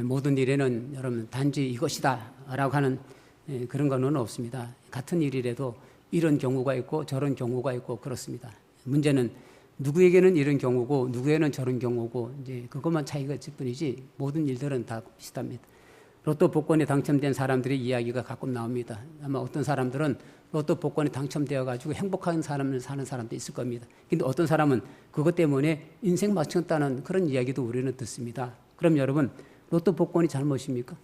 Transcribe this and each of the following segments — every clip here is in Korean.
모든 일에는 여러분 단지 이것이다 라고 하는 그런 거는 없습니다. 같은 일이라도 이런 경우가 있고 저런 경우가 있고 그렇습니다. 문제는 누구에게는 이런 경우고 누구에게는 저런 경우고 이제 그것만 차이가 있을 뿐이지 모든 일들은 다 비슷합니다. 로또 복권에 당첨된 사람들의 이야기가 가끔 나옵니다. 아마 어떤 사람들은 로또 복권에 당첨되어 가지고 행복한 삶을 사는 사람도 있을 겁니다. 근데 어떤 사람은 그것 때문에 인생 마쳤다는 그런 이야기도 우리는 듣습니다. 그럼 여러분, 로또 복권이 잘못입니까?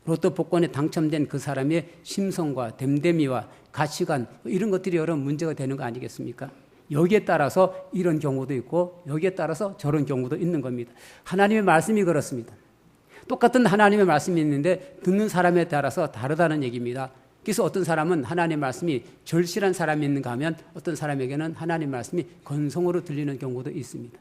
로또 복권에 당첨된 그 사람의 심성과 됨됨이와 가치관 이런 것들이 여러 문제가 되는 거 아니겠습니까? 여기에 따라서 이런 경우도 있고 여기에 따라서 저런 경우도 있는 겁니다. 하나님의 말씀이 그렇습니다. 똑같은 하나님의 말씀이 있는데 듣는 사람에 따라서 다르다는 얘기입니다. 그래서 어떤 사람은 하나님의 말씀이 절실한 사람이 있는가 하면 어떤 사람에게는 하나님의 말씀이 건성으로 들리는 경우도 있습니다.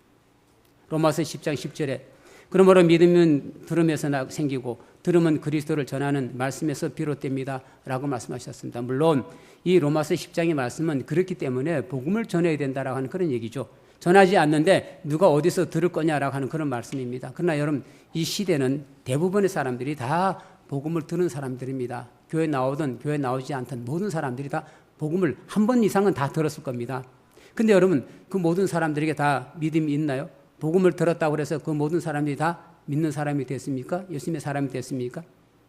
로마서 10장 10절에 그러므로 믿음은 들음에서 생기고 들음은 그리스도를 전하는 말씀에서 비롯됩니다 라고 말씀하셨습니다. 물론 이 로마서 10장의 말씀은 그렇기 때문에 복음을 전해야 된다라고 하는 그런 얘기죠. 전하지 않는데 누가 어디서 들을 거냐라고 하는 그런 말씀입니다. 그러나 여러분, 이 시대는 대부분의 사람들이 다 복음을 듣는 사람들입니다. 교회 나오든 교회 나오지 않든 모든 사람들이 다 복음을 한 번 이상은 다 들었을 겁니다. 근데 여러분, 그 모든 사람들에게 다 믿음이 있나요? 복음을 들었다고 해서 그 모든 사람들이 다 믿는 사람이 됐습니까? 예수님의 사람이 됐습니까?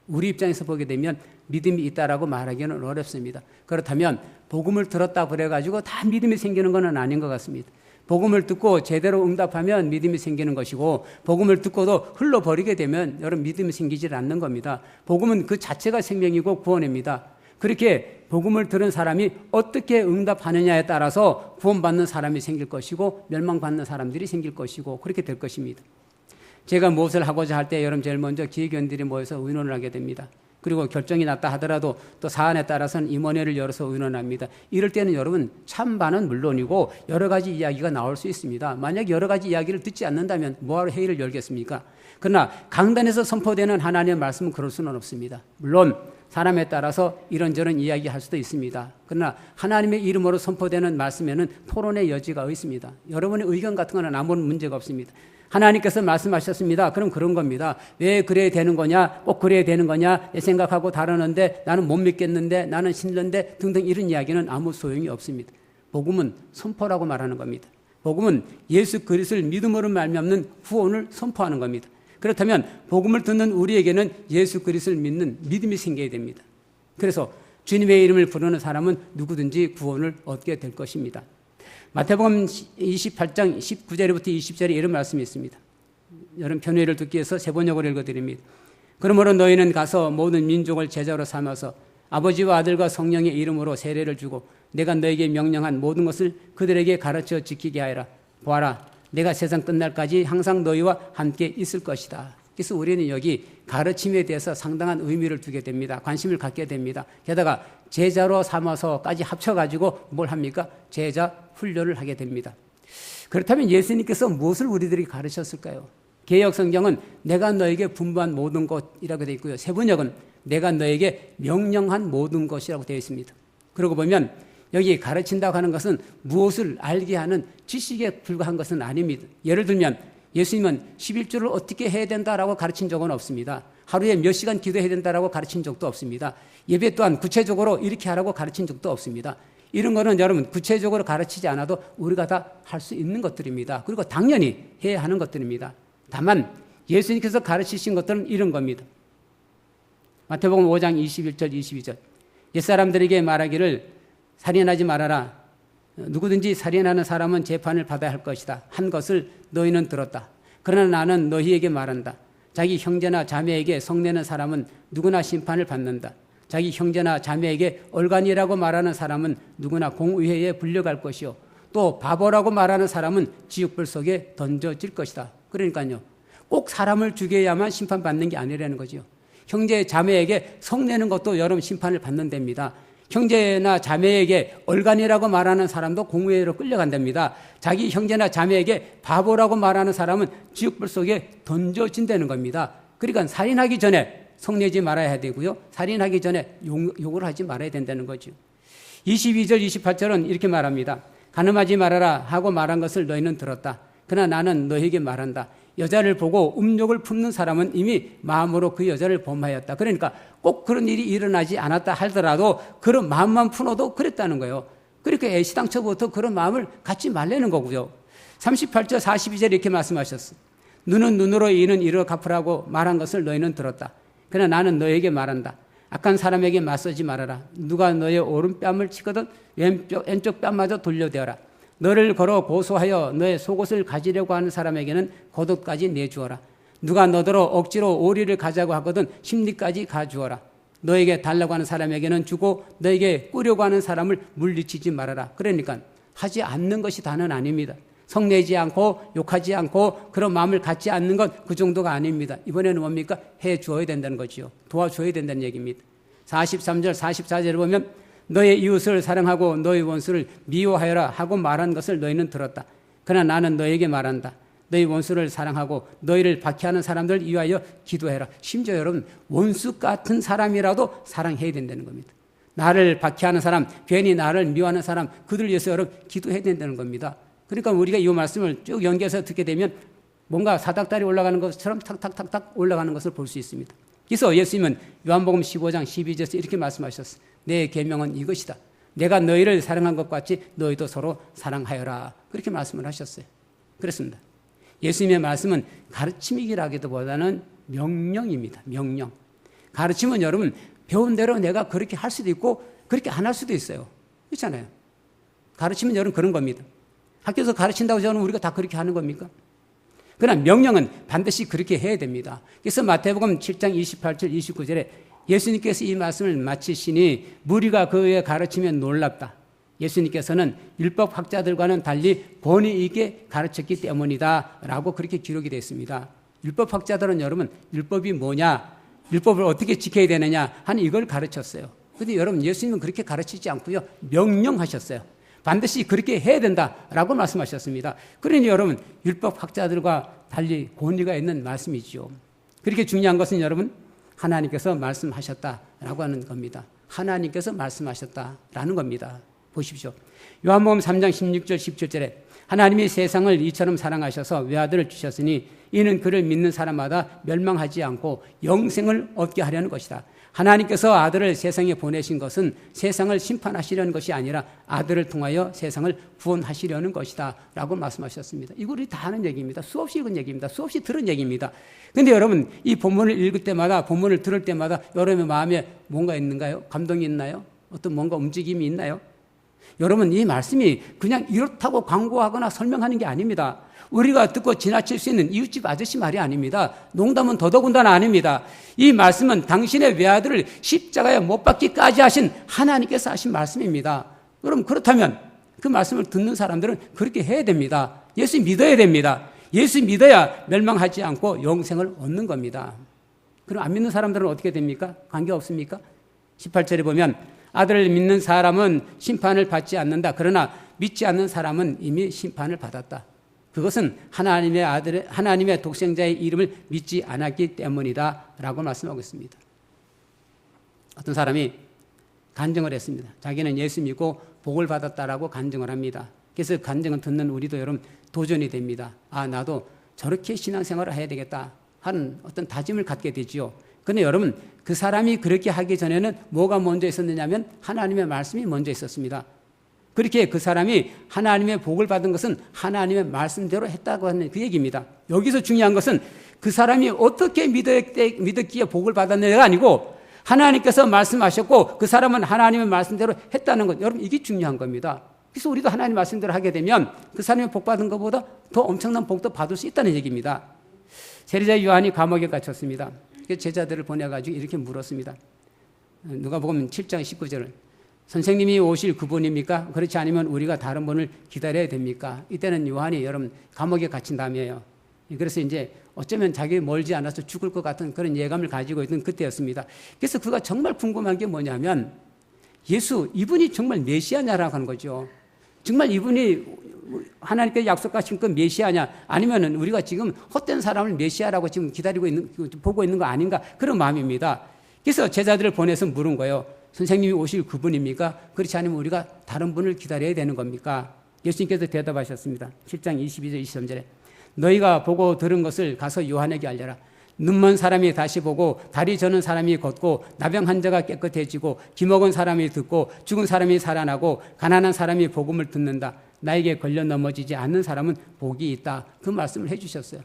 우리 입장에서 보게 되면 믿음이 있다라고 말하기는 어렵습니다. 그렇다면 복음을 들었다고 그래가지고 다 믿음이 생기는 건 아닌 것 같습니다. 복음을 듣고 제대로 응답하면 믿음이 생기는 것이고 복음을 듣고도 흘러버리게 되면 여러분 믿음이 생기질 않는 겁니다. 복음은 그 자체가 생명이고 구원입니다. 그렇게 복음을 들은 사람이 어떻게 응답하느냐에 따라서 구원받는 사람이 생길 것이고 멸망받는 사람들이 생길 것이고 그렇게 될 것입니다. 제가 무엇을 하고자 할 때 여러분 제일 먼저 기획위원들이 모여서 의논을 하게 됩니다. 그리고 결정이 났다 하더라도 또 사안에 따라서는 임원회를 열어서 의논합니다. 이럴 때는 여러분 찬반은 물론이고 여러 가지 이야기가 나올 수 있습니다. 만약 여러 가지 이야기를 듣지 않는다면 뭐하러 회의를 열겠습니까? 그러나 강단에서 선포되는 하나님의 말씀은 그럴 수는 없습니다. 물론 사람에 따라서 이런저런 이야기할 수도 있습니다. 그러나 하나님의 이름으로 선포되는 말씀에는 토론의 여지가 있습니다. 여러분의 의견 같은 거는 아무런 문제가 없습니다. 하나님께서 말씀하셨습니다. 그럼 그런 겁니다. 왜 그래야 되는 거냐? 꼭 그래야 되는 거냐? 내 생각하고 다르는데 나는 못 믿겠는데 나는 신는데 등등 이런 이야기는 아무 소용이 없습니다. 복음은 선포라고 말하는 겁니다. 복음은 예수 그리스도를 믿음으로 말미암는 구원을 선포하는 겁니다. 그렇다면 복음을 듣는 우리에게는 예수 그리스도를 믿는 믿음이 생겨야 됩니다. 그래서 주님의 이름을 부르는 사람은 누구든지 구원을 얻게 될 것입니다. 마태복음 28장 19절부터 20절에 이런 말씀이 있습니다. 여러분 편의를 듣기 위해서 세 번역을 읽어드립니다. 그러므로 너희는 가서 모든 민족을 제자로 삼아서 아버지와 아들과 성령의 이름으로 세례를 주고 내가 너에게 명령한 모든 것을 그들에게 가르쳐 지키게 하여라. 보아라, 내가 세상 끝날까지 항상 너희와 함께 있을 것이다. 그래서 우리는 여기 가르침에 대해서 상당한 의미를 두게 됩니다. 관심을 갖게 됩니다. 게다가 제자로 삼아서까지 합쳐가지고 뭘 합니까? 제자 훈련을 하게 됩니다. 그렇다면 예수님께서 무엇을 우리들에게 가르쳤을까요? 개역 성경은 내가 너에게 분부한 모든 것이라고 되어 있고요. 세번역은 내가 너에게 명령한 모든 것이라고 되어 있습니다. 그러고 보면 여기 가르친다고 하는 것은 무엇을 알게 하는 지식에 불과한 것은 아닙니다. 예를 들면 예수님은 11조를 어떻게 해야 된다라고 가르친 적은 없습니다. 하루에 몇 시간 기도해야 된다라고 가르친 적도 없습니다. 예배 또한 구체적으로 이렇게 하라고 가르친 적도 없습니다. 이런 거는 여러분 구체적으로 가르치지 않아도 우리가 다 할 수 있는 것들입니다. 그리고 당연히 해야 하는 것들입니다. 다만 예수님께서 가르치신 것들은 이런 겁니다. 마태복음 5장 21절 22절 옛사람들에게 말하기를 살인하지 말아라. 누구든지 살인하는 사람은 재판을 받아야 할 것이다. 한 것을 너희는 들었다. 그러나 나는 너희에게 말한다. 자기 형제나 자매에게 성내는 사람은 누구나 심판을 받는다. 자기 형제나 자매에게 얼간이라고 말하는 사람은 누구나 공의회에 불려갈 것이요. 또 바보라고 말하는 사람은 지옥불 속에 던져질 것이다. 그러니까요. 꼭 사람을 죽여야만 심판받는 게 아니라는 거죠. 형제 자매에게 성내는 것도 여러분 심판을 받는 데입니다. 형제나 자매에게 얼간이라고 말하는 사람도 공회로 끌려간답니다. 자기 형제나 자매에게 바보라고 말하는 사람은 지옥불 속에 던져진다는 겁니다. 그러니까 살인하기 전에 성내지 말아야 되고요. 살인하기 전에 욕을 하지 말아야 된다는 거죠. 22절 28절은 이렇게 말합니다. 간음하지 말아라 하고 말한 것을 너희는 들었다. 그러나 나는 너희에게 말한다. 여자를 보고 음욕을 품는 사람은 이미 마음으로 그 여자를 범하였다. 그러니까 꼭 그런 일이 일어나지 않았다 하더라도 그런 마음만 풀어도 그랬다는 거예요. 그러니까 애시당초부터 그런 마음을 갖지 말라는 거고요. 38절 42절 이렇게 말씀하셨어요. 눈은 눈으로 이는 이로 갚으라고 말한 것을 너희는 들었다. 그러나 나는 너에게 말한다. 악한 사람에게 맞서지 말아라. 누가 너의 오른뺨을 치거든 왼쪽 뺨마저 돌려대어라. 너를 걸어 고소하여 너의 속옷을 가지려고 하는 사람에게는 겉옷까지 내주어라. 누가 너더러 억지로 오리를 가자고 하거든 심리까지 가주어라. 너에게 달라고 하는 사람에게는 주고 너에게 꾸려고 하는 사람을 물리치지 말아라. 그러니까 하지 않는 것이 다는 아닙니다. 성내지 않고 욕하지 않고 그런 마음을 갖지 않는 건 그 정도가 아닙니다. 이번에는 뭡니까? 해주어야 된다는 거지요. 도와줘야 된다는 얘기입니다. 43절 44절을 보면 너의 이웃을 사랑하고 너의 원수를 미워하여라 하고 말한 것을 너희는 들었다. 그러나 나는 너에게 말한다. 너희 원수를 사랑하고 너희를 박해하는 사람들을 위하여 기도해라. 심지어 여러분 원수 같은 사람이라도 사랑해야 된다는 겁니다. 나를 박해하는 사람, 괜히 나를 미워하는 사람, 그들 위해서 여러분 기도해야 된다는 겁니다. 그러니까 우리가 이 말씀을 쭉 연결해서 듣게 되면 뭔가 사닥다리 올라가는 것처럼 탁탁탁탁 올라가는 것을 볼 수 있습니다. 그래서 예수님은 요한복음 15장 12절에서 이렇게 말씀하셨어요. 내 계명은 이것이다. 내가 너희를 사랑한 것 같이 너희도 서로 사랑하여라. 그렇게 말씀을 하셨어요. 그렇습니다. 예수님의 말씀은 가르침이라기보다는 명령입니다. 명령. 가르침은 여러분 배운 대로 내가 그렇게 할 수도 있고 그렇게 안 할 수도 있어요. 그렇잖아요. 가르침은 여러분 그런 겁니다. 학교에서 가르친다고 저는 우리가 다 그렇게 하는 겁니까? 그러나 명령은 반드시 그렇게 해야 됩니다. 그래서 마태복음 7장 28절 29절에 예수님께서 이 말씀을 마치시니 무리가 그의 가르치면 놀랍다. 예수님께서는 율법학자들과는 달리 권위 있게 가르쳤기 때문이다 라고 그렇게 기록이 되어 있습니다. 율법학자들은 여러분 율법이 뭐냐, 율법을 어떻게 지켜야 되느냐 하는 이걸 가르쳤어요. 그런데 여러분 예수님은 그렇게 가르치지 않고요, 명령하셨어요. 반드시 그렇게 해야 된다라고 말씀하셨습니다. 그러니 여러분 율법학자들과 달리 권위가 있는 말씀이지요. 그렇게 중요한 것은 여러분 하나님께서 말씀하셨다라고 하는 겁니다. 하나님께서 말씀하셨다라는 겁니다. 보십시오. 요한복음 3장 16절 17절에 하나님이 세상을 이처럼 사랑하셔서 외아들을 주셨으니 이는 그를 믿는 사람마다 멸망하지 않고 영생을 얻게 하려는 것이다. 하나님께서 아들을 세상에 보내신 것은 세상을 심판하시려는 것이 아니라 아들을 통하여 세상을 구원하시려는 것이다 라고 말씀하셨습니다. 이거 우리 다 하는 얘기입니다. 수없이 읽은 얘기입니다. 수없이 들은 얘기입니다. 그런데 여러분 이 본문을 읽을 때마다, 본문을 들을 때마다 여러분의 마음에 뭔가 있는가요? 감동이 있나요? 어떤 뭔가 움직임이 있나요? 여러분 이 말씀이 그냥 이렇다고 광고하거나 설명하는 게 아닙니다. 우리가 듣고 지나칠 수 있는 이웃집 아저씨 말이 아닙니다. 농담은 더더군다나 아닙니다. 이 말씀은 당신의 외아들을 십자가에 못 박기까지 하신 하나님께서 하신 말씀입니다. 그럼 그렇다면 그 말씀을 듣는 사람들은 그렇게 해야 됩니다. 예수 믿어야 됩니다. 예수 믿어야 멸망하지 않고 영생을 얻는 겁니다. 그럼 안 믿는 사람들은 어떻게 됩니까? 관계없습니까? 18절에 보면 아들을 믿는 사람은 심판을 받지 않는다. 그러나 믿지 않는 사람은 이미 심판을 받았다. 그것은 하나님의 아들, 하나님의 독생자의 이름을 믿지 않았기 때문이다 라고 말씀하고 있습니다. 어떤 사람이 간증을 했습니다. 자기는 예수 믿고 복을 받았다라고 간증을 합니다. 그래서 간증을 듣는 우리도 여러분 도전이 됩니다. 아, 나도 저렇게 신앙생활을 해야 되겠다 하는 어떤 다짐을 갖게 되지요. 그런데 여러분 그 사람이 그렇게 하기 전에는 뭐가 먼저 있었느냐면 하나님의 말씀이 먼저 있었습니다. 그렇게 그 사람이 하나님의 복을 받은 것은 하나님의 말씀대로 했다고 하는 그 얘기입니다. 여기서 중요한 것은 그 사람이 어떻게 믿었기에 복을 받았느냐가 아니고 하나님께서 말씀하셨고 그 사람은 하나님의 말씀대로 했다는 것. 여러분 이게 중요한 겁니다. 그래서 우리도 하나님 말씀대로 하게 되면 그 사람이 복 받은 것보다 더 엄청난 복도 받을 수 있다는 얘기입니다. 세리자 요한이 감옥에 갇혔습니다. 제자들을 보내가지고 이렇게 물었습니다. 누가복음 7장 19절을 선생님이 오실 그분입니까? 그렇지 않으면 우리가 다른 분을 기다려야 됩니까? 이때는 요한이 여러분 감옥에 갇힌 다음이에요. 그래서 이제 어쩌면 자기 멀지 않아서 죽을 것 같은 그런 예감을 가지고 있던 그때였습니다. 그래서 그가 정말 궁금한 게 뭐냐면 예수 이분이 정말 메시아냐라고 하는 거죠. 정말 이분이 하나님께서 약속하신 그 메시아냐 아니면은 우리가 지금 헛된 사람을 메시아라고 지금 기다리고 있는 보고 있는 거 아닌가 그런 마음입니다. 그래서 제자들을 보내서 물은 거예요. 선생님이 오실 그분입니까? 그렇지 않으면 우리가 다른 분을 기다려야 되는 겁니까? 예수님께서 대답하셨습니다. 7장 22절 23절에 너희가 보고 들은 것을 가서 요한에게 알려라. 눈먼 사람이 다시 보고 다리 저는 사람이 걷고 나병 환자가 깨끗해지고 기먹은 사람이 듣고 죽은 사람이 살아나고 가난한 사람이 복음을 듣는다. 나에게 걸려 넘어지지 않는 사람은 복이 있다. 그 말씀을 해주셨어요.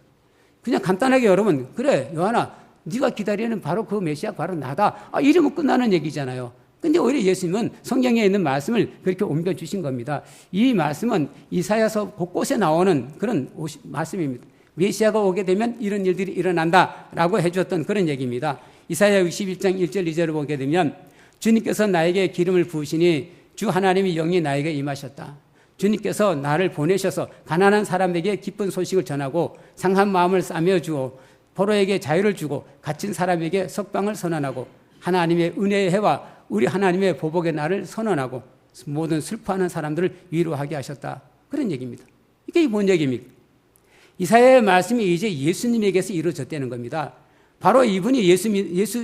그냥 간단하게 여러분, 그래 요한아 네가 기다리는 바로 그 메시아 바로 나다. 이러면 끝나는 얘기잖아요. 근데 오히려 예수님은 성경에 있는 말씀을 그렇게 옮겨주신 겁니다. 이 말씀은 이사야서 곳곳에 나오는 그런 말씀입니다. 메시아가 오게 되면 이런 일들이 일어난다라고 해주었던 그런 얘기입니다. 이사야 61장 1절 2절을 보게 되면 주님께서 나에게 기름을 부으시니 주 하나님의 영이 나에게 임하셨다. 주님께서 나를 보내셔서 가난한 사람에게 기쁜 소식을 전하고 상한 마음을 싸매어 주고 포로에게 자유를 주고 갇힌 사람에게 석방을 선언하고 하나님의 은혜의 해와 우리 하나님의 보복의 날을 선언하고 모든 슬퍼하는 사람들을 위로하게 하셨다. 그런 얘기입니다. 이게 뭔 얘기입니까? 이사야의 말씀이 이제 예수님에게서 이루어졌다는 겁니다. 바로 이분이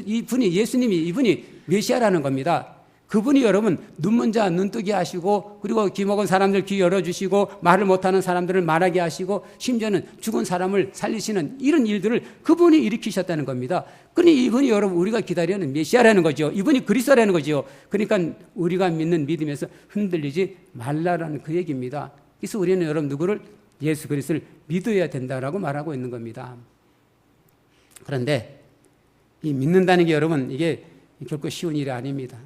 이분이 메시아라는 겁니다. 그분이 여러분 눈먼 자 눈뜨게 하시고 그리고 귀 먹은 사람들 귀 열어주시고 말을 못하는 사람들을 말하게 하시고 심지어는 죽은 사람을 살리시는 이런 일들을 그분이 일으키셨다는 겁니다. 그러니 이분이 여러분 우리가 기다리는 메시아라는 거죠. 이분이 그리스도라는 거죠. 그러니까 우리가 믿는 믿음에서 흔들리지 말라라는 그 얘기입니다. 그래서 우리는 여러분 누구를? 예수 그리스도를 믿어야 된다라고 말하고 있는 겁니다. 그런데 이 믿는다는 게 여러분 이게 결코 쉬운 일이 아닙니다.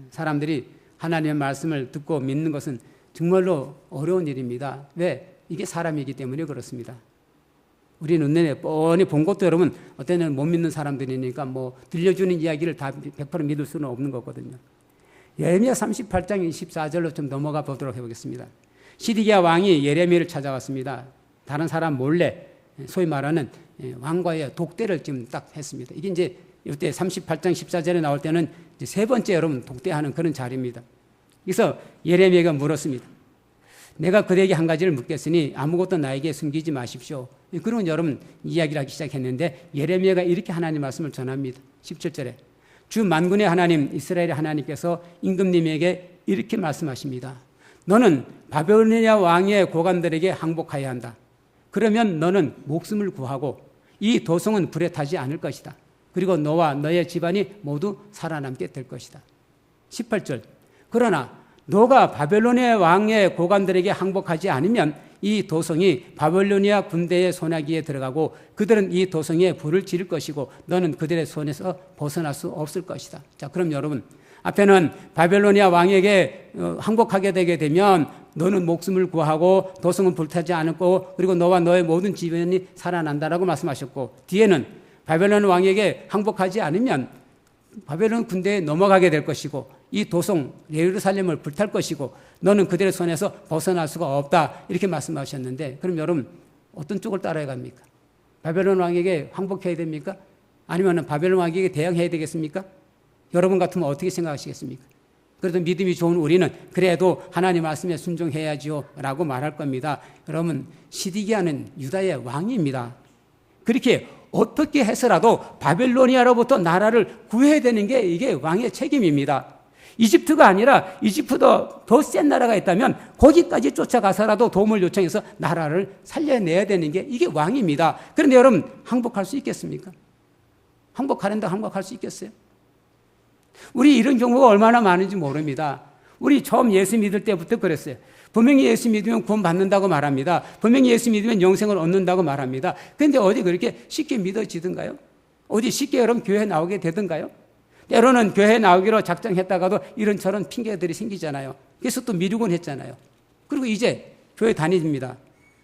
사람들이 하나님의 말씀을 듣고 믿는 것은 정말로 어려운 일입니다. 왜? 이게 사람이기 때문에 그렇습니다. 우리 눈에 뻔히 본 것도 여러분 어떤 때는 못 믿는 사람들이니까 뭐 들려주는 이야기를 다 100% 믿을 수는 없는 거거든요. 예레미야 38장 24절로 좀 넘어가 보도록 해보겠습니다. 시드기야 왕이 예레미야를 찾아왔습니다. 다른 사람 몰래 소위 말하는 왕과의 독대를 지금 딱 했습니다. 이게 이제 이때 38장 14절에 나올 때는 이제 세 번째 여러분 독대하는 그런 자리입니다. 그래서 예레미야가 물었습니다. 내가 그대에게 한 가지를 묻겠으니 아무것도 나에게 숨기지 마십시오. 그런 여러분 이야기를 하기 시작했는데 예레미야가 이렇게 하나님 말씀을 전합니다. 17절에 주 만군의 하나님 이스라엘의 하나님께서 임금님에게 이렇게 말씀하십니다. 너는 바벨로니아 왕의 고관들에게 항복하여야 한다. 그러면 너는 목숨을 구하고 이 도성은 불에 타지 않을 것이다. 그리고 너와 너의 집안이 모두 살아남게 될 것이다. 18절 그러나 너가 바벨로니아 왕의 고관들에게 항복하지 않으면 이 도성이 바벨로니아 군대의 손아귀에 들어가고 그들은 이 도성에 불을 지를 것이고 너는 그들의 손에서 벗어날 수 없을 것이다. 자, 그럼 여러분 앞에는 바벨로니아 왕에게 항복하게 되게 되면 너는 목숨을 구하고 도성은 불타지 않고 그리고 너와 너의 모든 집안이 살아난다라고 말씀하셨고 뒤에는 바벨론 왕에게 항복하지 않으면 바벨론 군대에 넘어가게 될 것이고 이 도성 예루살렘을 불탈 것이고 너는 그들의 손에서 벗어날 수가 없다 이렇게 말씀하셨는데 그럼 여러분 어떤 쪽을 따라야 갑니까? 바벨론 왕에게 항복해야 됩니까? 아니면 바벨론 왕에게 대항해야 되겠습니까? 여러분 같으면 어떻게 생각하시겠습니까? 그래도 믿음이 좋은 우리는 그래도 하나님 말씀에 순종해야지요 라고 말할 겁니다. 여러분 시드기야는 유다의 왕입니다. 그렇게 어떻게 해서라도 바벨로니아로부터 나라를 구해야 되는 게 이게 왕의 책임입니다. 이집트가 아니라 이집트도 더 센 나라가 있다면 거기까지 쫓아가서라도 도움을 요청해서 나라를 살려내야 되는 게 이게 왕입니다. 그런데 여러분 항복할 수 있겠습니까? 항복하는데 항복할 수 있겠어요? 우리 이런 경우가 얼마나 많은지 모릅니다. 우리 처음 예수 믿을 때부터 그랬어요. 분명히 예수 믿으면 구원 받는다고 말합니다. 분명히 예수 믿으면 영생을 얻는다고 말합니다. 그런데 어디 그렇게 쉽게 믿어지던가요? 어디 쉽게 여러분 교회에 나오게 되던가요? 때로는 교회에 나오기로 작정했다가도 이런저런 핑계들이 생기잖아요. 그래서 또 미루곤 했잖아요. 그리고 이제 교회 다닙니다.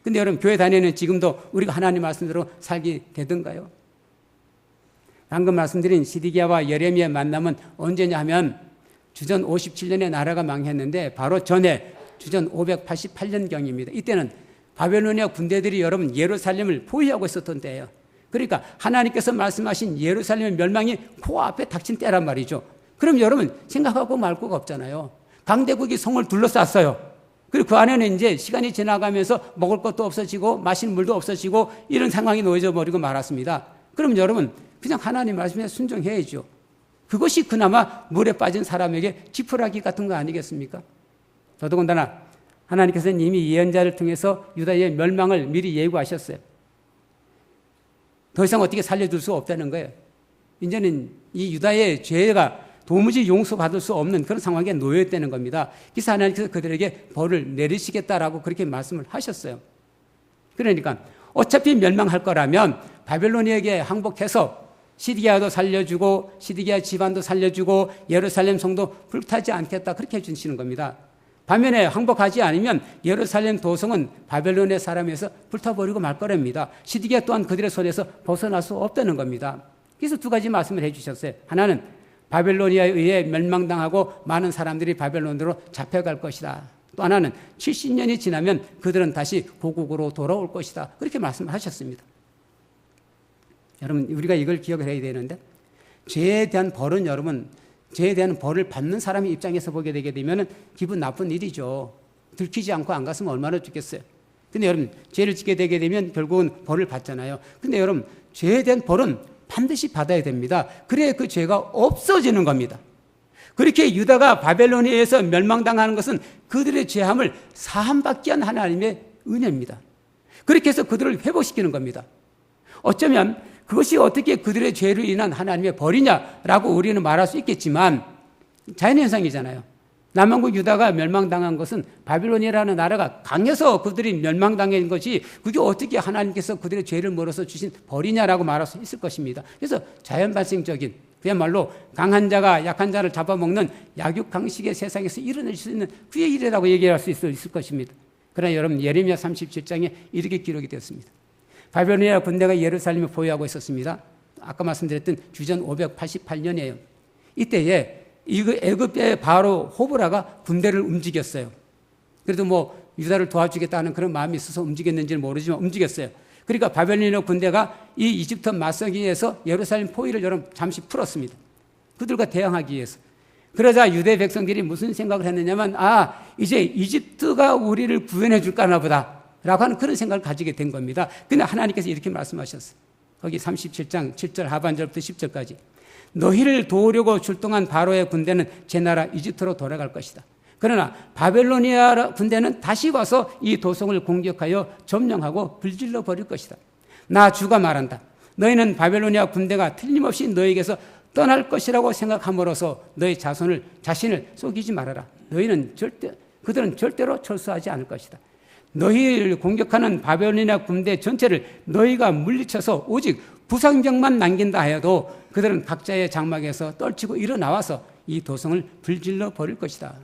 근데 여러분 교회 다니는 지금도 우리가 하나님 말씀대로 살게 되던가요? 방금 말씀드린 시드기야와 예레미야 만남은 언제냐 하면 주전 57년에 나라가 망했는데 바로 전에 주전 588년경입니다. 이때는 바벨로니아 군대들이 여러분 예루살렘을 포위하고 있었던 때예요. 그러니까 하나님께서 말씀하신 예루살렘의 멸망이 코앞에 닥친 때란 말이죠. 그럼 여러분 생각하고 말 수가 없잖아요. 강대국이 성을 둘러쌌어요. 그리고 그 안에는 이제 시간이 지나가면서 먹을 것도 없어지고 마실 물도 없어지고 이런 상황이 놓여져 버리고 말았습니다. 그럼 여러분 그냥 하나님 말씀에 순종해야죠. 그것이 그나마 물에 빠진 사람에게 지푸라기 같은 거 아니겠습니까? 더더군다나 하나님께서는 이미 예언자를 통해서 유다의 멸망을 미리 예고하셨어요. 더 이상 어떻게 살려줄 수 없다는 거예요. 이제는 이 유다의 죄가 도무지 용서받을 수 없는 그런 상황에 놓여있다는 겁니다. 그래서 하나님께서 그들에게 벌을 내리시겠다라고 그렇게 말씀을 하셨어요. 그러니까 어차피 멸망할 거라면 바벨론에게 항복해서 시드기야도 살려주고 시드기야 집안도 살려주고 예루살렘 성도 불타지 않겠다 그렇게 해주시는 겁니다. 반면에 항복하지 않으면 예루살렘 도성은 바벨론의 사람에서 불타버리고 말 거랍니다. 시드기야 또한 그들의 손에서 벗어날 수 없다는 겁니다. 그래서 두 가지 말씀을 해주셨어요. 하나는 바벨론에 의해 멸망당하고 많은 사람들이 바벨론으로 잡혀갈 것이다. 또 하나는 70년이 지나면 그들은 다시 고국으로 돌아올 것이다. 그렇게 말씀을 하셨습니다. 여러분, 우리가 이걸 기억을 해야 되는데, 죄에 대한 벌은 여러분, 죄에 대한 벌을 받는 사람의 입장에서 보게 되게 되면 기분 나쁜 일이죠. 들키지 않고 안 갔으면 얼마나 좋겠어요. 근데 여러분, 죄를 짓게 되게 되면 결국은 벌을 받잖아요. 근데 여러분, 죄에 대한 벌은 반드시 받아야 됩니다. 그래야 그 죄가 없어지는 겁니다. 그렇게 유다가 바벨론에 의해서 멸망당하는 것은 그들의 죄함을 사함받게 한 하나님의 은혜입니다. 그렇게 해서 그들을 회복시키는 겁니다. 어쩌면 그것이 어떻게 그들의 죄로 인한 하나님의 벌이냐라고 우리는 말할 수 있겠지만 자연현상이잖아요. 남왕국 유다가 멸망당한 것은 바빌론이라는 나라가 강해서 그들이 멸망당한 것이 그게 어떻게 하나님께서 그들의 죄를 물어서 주신 벌이냐라고 말할 수 있을 것입니다. 그래서 자연 발생적인 그야말로 강한 자가 약한 자를 잡아먹는 약육강식의 세상에서 일어날 수 있는 그의 일이라고 얘기할 수 있을 것입니다. 그러나 여러분 예레미야 37장에 이렇게 기록이 되었습니다. 바벨론이라 군대가 예루살렘을 보유하고 있었습니다. 아까 말씀드렸던 주전 588년이에요. 이때에 애굽의 바로 호브라가 군대를 움직였어요. 그래도 뭐 유다를 도와주겠다는 그런 마음이 있어서 움직였는지는 모르지만 움직였어요. 그러니까 바벨론의 군대가 이 이집트 맞서기에서 예루살렘 포위를 여러분 잠시 풀었습니다. 그들과 대항하기 위해서. 그러자 유대 백성들이 무슨 생각을 했느냐면 이제 이집트가 우리를 구원해 줄까나 보다 라고 하는 그런 생각을 가지게 된 겁니다. 근데 하나님께서 이렇게 말씀하셨어요. 거기 37장 7절 하반절부터 10절까지 너희를 도우려고 출동한 바로의 군대는 제 나라 이집트로 돌아갈 것이다. 그러나 바벨로니아 군대는 다시 와서 이 도성을 공격하여 점령하고 불질러 버릴 것이다. 나 주가 말한다. 너희는 바벨로니아 군대가 틀림없이 너희에게서 떠날 것이라고 생각함으로써 너희 자신을 속이지 말아라. 그들은 절대로 철수하지 않을 것이다. 너희를 공격하는 바벨로니아 군대 전체를 너희가 물리쳐서 오직 부상병만 남긴다 하여도 그들은 각자의 장막에서 떨치고 일어나와서 이 도성을 불질러 버릴 것이다.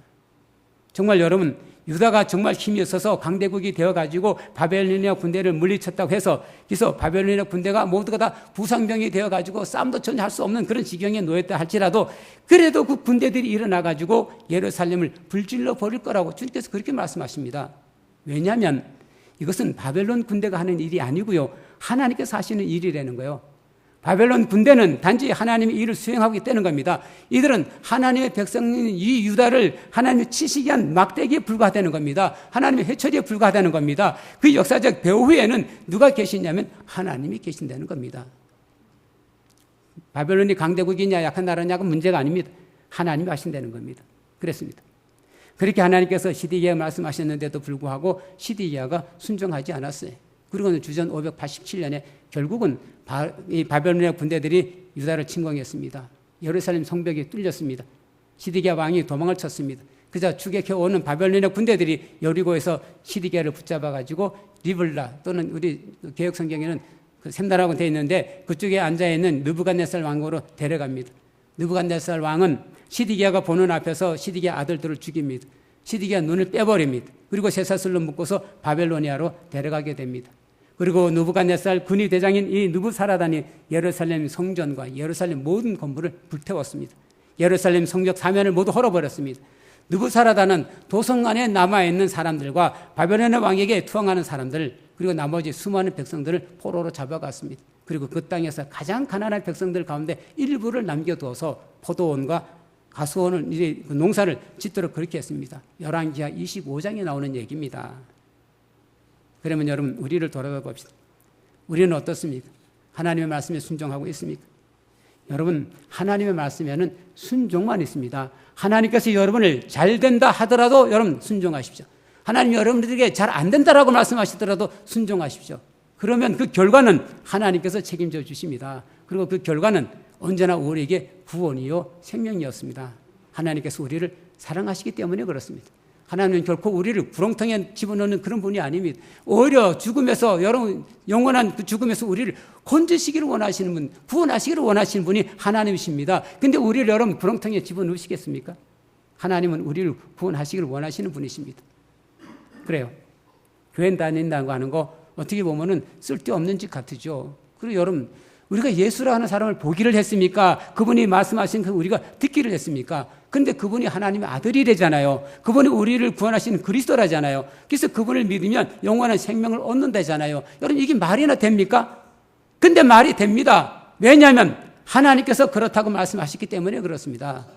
정말 여러분, 유다가 정말 힘이 있어서 강대국이 되어가지고 바벨로니아 군대를 물리쳤다고 해서 그래서 바벨로니아 군대가 모두가 다 부상병이 되어가지고 싸움도 전혀 할 수 없는 그런 지경에 놓였다 할지라도 그래도 그 군대들이 일어나가지고 예루살렘을 불질러 버릴 거라고 주님께서 그렇게 말씀하십니다. 왜냐하면 이것은 바벨론 군대가 하는 일이 아니고요. 하나님께서 하시는 일이라는 거예요. 바벨론 군대는 단지 하나님의 일을 수행하고 있다는 겁니다. 이들은 하나님의 백성인 이 유다를 하나님의 치시기 위한 막대기에 불과하다는 겁니다. 하나님의 해처리에 불과하다는 겁니다. 그 역사적 배후에는 누가 계시냐면 하나님이 계신다는 겁니다. 바벨론이 강대국이냐 약한 나라냐가 문제가 아닙니다. 하나님이 하신다는 겁니다. 그랬습니다. 그렇게 하나님께서 시드기야에 말씀하셨는데도 불구하고 시드기야가 순종하지 않았어요. 그리고는 주전 587년에 결국은 이 바벨로니아 군대들이 유다를 침공했습니다. 예루살렘 성벽이 뚫렸습니다. 시드기야 왕이 도망을 쳤습니다. 그자 추격해 오는 바벨로니아 군대들이 여리고에서 시드기야를 붙잡아가지고 리블라 또는 우리 개혁 성경에는 그 샘나라고 되어 있는데 그쪽에 앉아 있는 느부갓네살 왕으로 데려갑니다. 느부갓네살 왕은 시드기야가 보는 앞에서 시드기야 아들들을 죽입니다. 시드기야 눈을 빼버립니다. 그리고 쇠사슬로 묶어서 바벨로니아로 데려가게 됩니다. 그리고 느부갓네살 군의 대장인 이 느부사라단이 예루살렘 성전과 예루살렘 모든 건물을 불태웠습니다. 예루살렘 성벽 사면을 모두 헐어버렸습니다. 느부사라단은 도성 안에 남아있는 사람들과 바벨로니아 왕에게 투항하는 사람들 그리고 나머지 수많은 백성들을 포로로 잡아갔습니다. 그리고 그 땅에서 가장 가난한 백성들 가운데 일부를 남겨두어서 포도원과 가수원을 이제 농사를 짓도록 그렇게 했습니다. 열왕기하 25장에 나오는 얘기입니다. 그러면 여러분 우리를 돌아가 봅시다. 우리는 어떻습니까? 하나님의 말씀에 순종하고 있습니까? 여러분 하나님의 말씀에는 순종만 있습니다. 하나님께서 여러분을 잘 된다 하더라도 여러분 순종하십시오. 하나님이 여러분들에게 잘 안 된다라고 말씀하시더라도 순종하십시오. 그러면 그 결과는 하나님께서 책임져 주십니다. 그리고 그 결과는 언제나 우리에게 구원이요 생명이었습니다. 하나님께서 우리를 사랑하시기 때문에 그렇습니다. 하나님은 결코 우리를 구렁텅이에 집어넣는 그런 분이 아닙니다. 오히려 죽음에서, 여러분 영원한 그 죽음에서 우리를 건지시기를 원하시는 분, 구원하시기를 원하시는 분이 하나님이십니다. 근데 우리를 여러분 구렁텅이에 집어넣으시겠습니까? 하나님은 우리를 구원하시기를 원하시는 분이십니다. 그래요. 교회 다닌다고 하는 거 어떻게 보면은 쓸데없는 짓 같으죠. 그리고 여러분, 우리가 예수라 하는 사람을 보기를 했습니까? 그분이 말씀하신 그 우리가 듣기를 했습니까? 그런데 그분이 하나님의 아들이래잖아요. 그분이 우리를 구원하시는 그리스도라잖아요. 그래서 그분을 믿으면 영원한 생명을 얻는다잖아요. 여러분, 이게 말이나 됩니까? 근데 말이 됩니다. 왜냐하면 하나님께서 그렇다고 말씀하셨기 때문에 그렇습니다.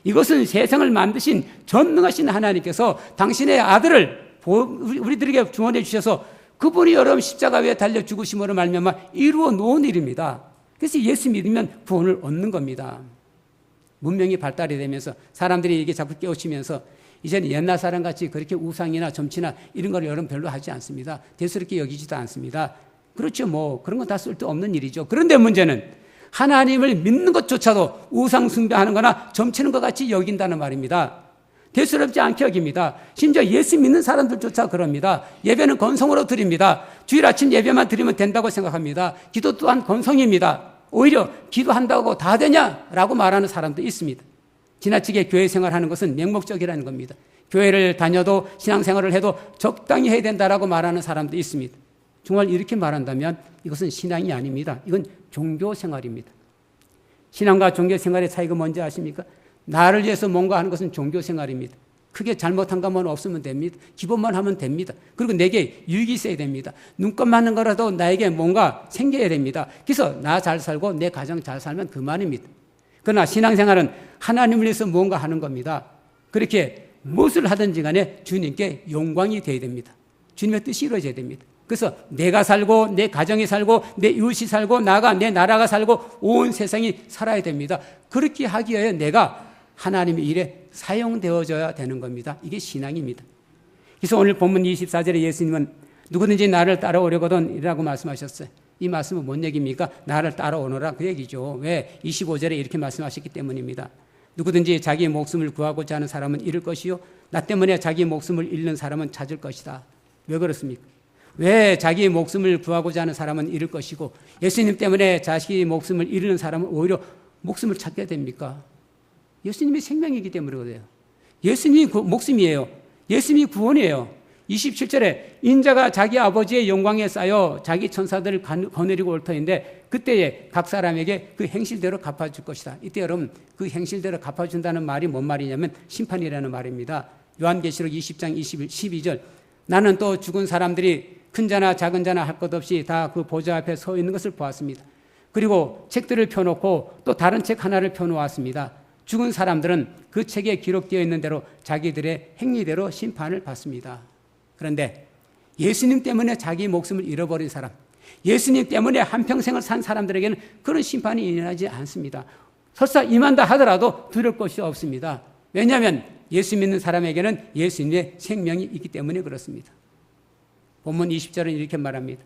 이것은 세상을 만드신 전능하신 하나님께서 당신의 아들을 우리들에게 주원해 주셔서 그분이 여러분 십자가 위에 달려 죽으심으로 말미암아 이루어 놓은 일입니다. 그래서 예수 믿으면 구원을 얻는 겁니다. 문명이 발달이 되면서 사람들이 이게 자꾸 깨우치면서 이제는 옛날 사람같이 그렇게 우상이나 점치나 이런 걸 여러분 별로 하지 않습니다. 대수롭게 여기지도 않습니다. 그렇죠. 뭐 그런 건 다 쓸데없는 일이죠. 그런데 문제는 하나님을 믿는 것조차도 우상 숭배하는 거나 점치는 것 같이 여긴다는 말입니다. 대수롭지 않게 여깁니다. 심지어 예수 믿는 사람들조차 그럽니다. 예배는 건성으로 드립니다. 주일 아침 예배만 드리면 된다고 생각합니다. 기도 또한 건성입니다. 오히려 기도한다고 다 되냐라고 말하는 사람도 있습니다. 지나치게 교회 생활하는 것은 맹목적이라는 겁니다. 교회를 다녀도 신앙생활을 해도 적당히 해야 된다라고 말하는 사람도 있습니다. 정말 이렇게 말한다면 이것은 신앙이 아닙니다. 이건 종교생활입니다. 신앙과 종교생활의 차이가 뭔지 아십니까? 나를 위해서 뭔가 하는 것은 종교생활입니다. 크게 잘못한 것만 없으면 됩니다. 기본만 하면 됩니다. 그리고 내게 유익이 있어야 됩니다. 눈곱 맞는 거라도 나에게 뭔가 생겨야 됩니다. 그래서 나 잘 살고 내 가정 잘 살면 그만입니다. 그러나 신앙생활은 하나님을 위해서 뭔가 하는 겁니다. 그렇게 무엇을 하든지 간에 주님께 영광이 되어야 됩니다. 주님의 뜻이 이루어져야 됩니다. 그래서 내가 살고 내 가정이 살고 내 이웃이 살고 나가 내 나라가 살고 온 세상이 살아야 됩니다. 그렇게 하기 위해 내가 하나님의 일에 사용되어져야 되는 겁니다. 이게 신앙입니다. 그래서 오늘 본문 24절에 예수님은 누구든지 나를 따라오려거든 이라고 말씀하셨어요. 이 말씀은 뭔 얘기입니까? 나를 따라오너라 그 얘기죠. 왜? 25절에 이렇게 말씀하셨기 때문입니다. 누구든지 자기의 목숨을 구하고자 하는 사람은 잃을 것이요 나 때문에 자기의 목숨을 잃는 사람은 찾을 것이다. 왜 그렇습니까? 왜 자기의 목숨을 구하고자 하는 사람은 잃을 것이고 예수님 때문에 자식의 목숨을 잃는 사람은 오히려 목숨을 찾게 됩니까? 예수님이 생명이기 때문에 그래요. 예수님이 목숨이에요. 예수님이 구원이에요. 27절에 인자가 자기 아버지의 영광에 쌓여 자기 천사들을 거느리고 올 터인데 그때에 각 사람에게 그 행실대로 갚아줄 것이다. 이때 여러분 그 행실대로 갚아준다는 말이 뭔 말이냐면 심판이라는 말입니다. 요한계시록 20장 12절 나는 또 죽은 사람들이 큰 자나 작은 자나 할 것 없이 다 그 보좌 앞에 서 있는 것을 보았습니다. 그리고 책들을 펴놓고 또 다른 책 하나를 펴놓았습니다. 죽은 사람들은 그 책에 기록되어 있는 대로 자기들의 행위대로 심판을 받습니다. 그런데 예수님 때문에 자기 목숨을 잃어버린 사람, 예수님 때문에 한평생을 산 사람들에게는 그런 심판이 일어나지 않습니다. 설사 임한다 하더라도 두려울 것이 없습니다. 왜냐하면 예수 믿는 사람에게는 예수님의 생명이 있기 때문에 그렇습니다. 본문 20절은 이렇게 말합니다.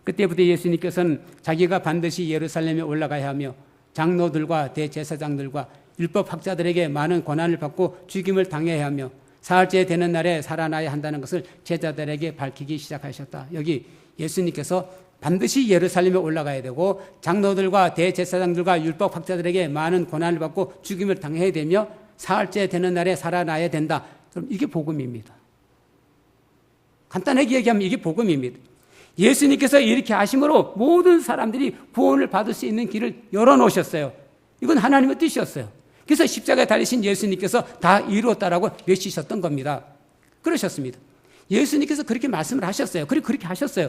그때부터 예수님께서는 자기가 반드시 예루살렘에 올라가야 하며 장로들과 대제사장들과 율법학자들에게 많은 고난을 받고 죽임을 당해야 하며 사흘째 되는 날에 살아나야 한다는 것을 제자들에게 밝히기 시작하셨다. 여기 예수님께서 반드시 예루살렘에 올라가야 되고 장로들과 대제사장들과 율법학자들에게 많은 고난을 받고 죽임을 당해야 되며 사흘째 되는 날에 살아나야 된다. 그럼 이게 복음입니다. 간단하게 얘기하면 이게 복음입니다. 예수님께서 이렇게 하심으로 모든 사람들이 구원을 받을 수 있는 길을 열어놓으셨어요. 이건 하나님의 뜻이었어요. 그래서 십자가에 달리신 예수님께서 다 이루었다라고 외치셨던 겁니다. 그러셨습니다. 예수님께서 그렇게 말씀을 하셨어요. 그리고 그렇게 하셨어요.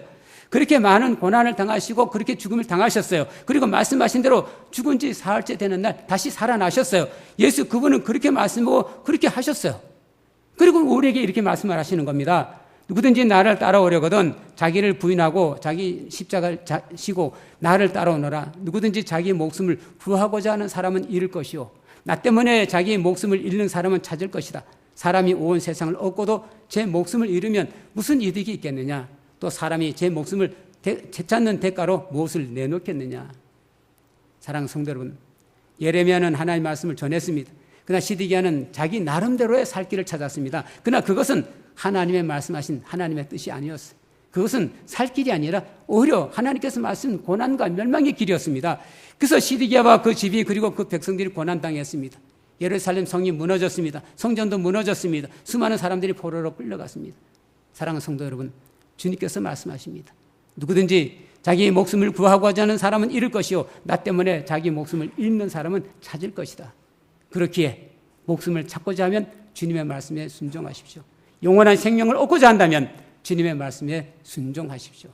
그렇게 많은 고난을 당하시고 그렇게 죽음을 당하셨어요. 그리고 말씀하신 대로 죽은 지 사흘째 되는 날 다시 살아나셨어요. 예수 그분은 그렇게 말씀하고 그렇게 하셨어요. 그리고 우리에게 이렇게 말씀을 하시는 겁니다. 누구든지 나를 따라오려거든 자기를 부인하고 자기 십자가를 지고 나를 따라오너라. 누구든지 자기 목숨을 구하고자 하는 사람은 잃을 것이요 나 때문에 자기 목숨을 잃는 사람은 찾을 것이다. 사람이 온 세상을 얻고도 제 목숨을 잃으면 무슨 이득이 있겠느냐? 또 사람이 제 목숨을 되찾는 대가로 무엇을 내놓겠느냐? 사랑하는 성도 여러분, 예레미야는 하나님의 말씀을 전했습니다. 그러나 시드기야는 자기 나름대로의 살 길을 찾았습니다. 그러나 그것은 하나님의 말씀하신 하나님의 뜻이 아니었어요. 그것은 살 길이 아니라 오히려 하나님께서 말씀하신 고난과 멸망의 길이었습니다. 그래서 시드기야와 그 집이 그리고 그 백성들이 고난당했습니다. 예루살렘 성이 무너졌습니다. 성전도 무너졌습니다. 수많은 사람들이 포로로 끌려갔습니다. 사랑하는 성도 여러분, 주님께서 말씀하십니다. 누구든지 자기 목숨을 구하고 하지 않은 사람은 잃을 것이요 나 때문에 자기 목숨을 잃는 사람은 찾을 것이다. 그렇기에 목숨을 찾고자 하면 주님의 말씀에 순종하십시오. 영원한 생명을 얻고자 한다면 주님의 말씀에 순종하십시오.